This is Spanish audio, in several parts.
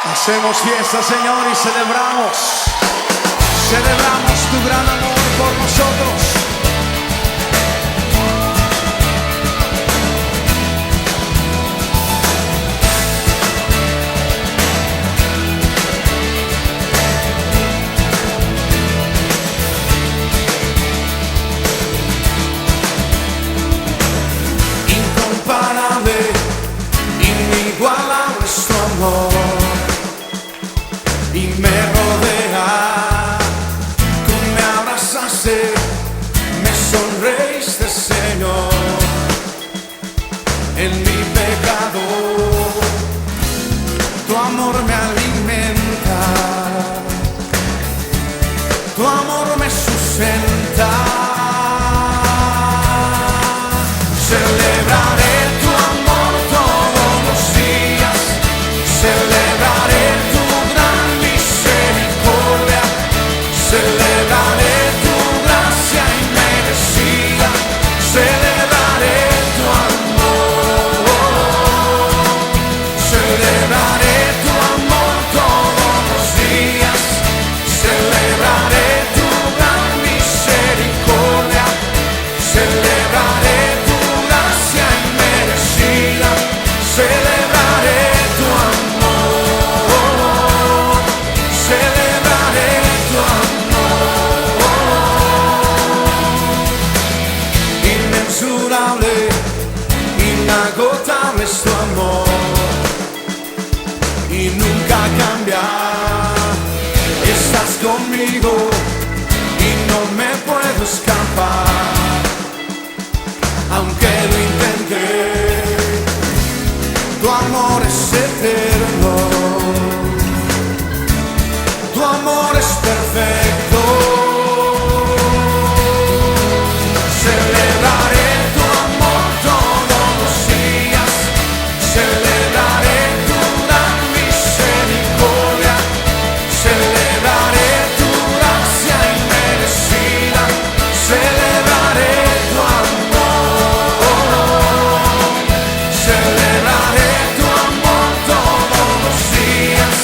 Hacemos fiesta, Señor, y celebramos tu gran amor por nosotros. Incomparable, inigualable es tu amor. Y me rodea, tú me abrazaste, me sonreíste, Señor, en mi pecado, tu amor me alimenta, tu amor me sustenta. Celebraré tu amor todos los días, celebraré tu gran misericordia, celebraré tu gracia inmerecida, celebraré tu amor, celebraré tu amor todos los días, celebraré tu gran misericordia, celebraré tu gracia inmerecida, celebraré tu amor, celebraré tu amor. Inmensurable, inagotable es tu amor y nunca cambia. Estás conmigo y no me puedo escapar, aunque lo intenté. Tu amor es eterno, tu amor es perfecto. Celebraré tu amor todos los días, celebraré tu gran misericordia, celebraré tu gracia inmerecida, celebraré tu amor, celebraré tu amor todos los días,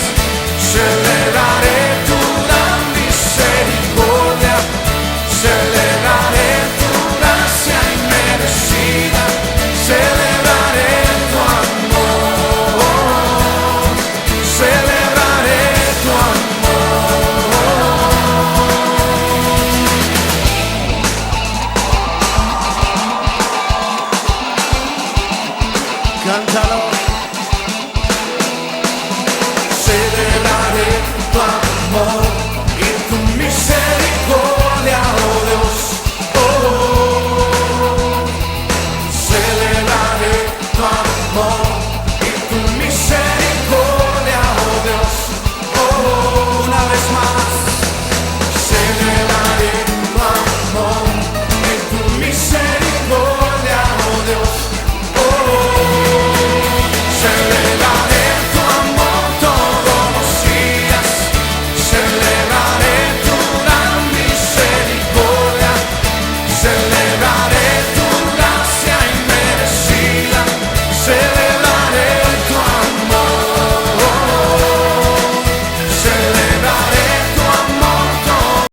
celebraré tu gran misericordia, celebraré tu gracia inmerecida, celebraré tu amor, celebraré tu amor. Cántalo. Celebraré tu amor.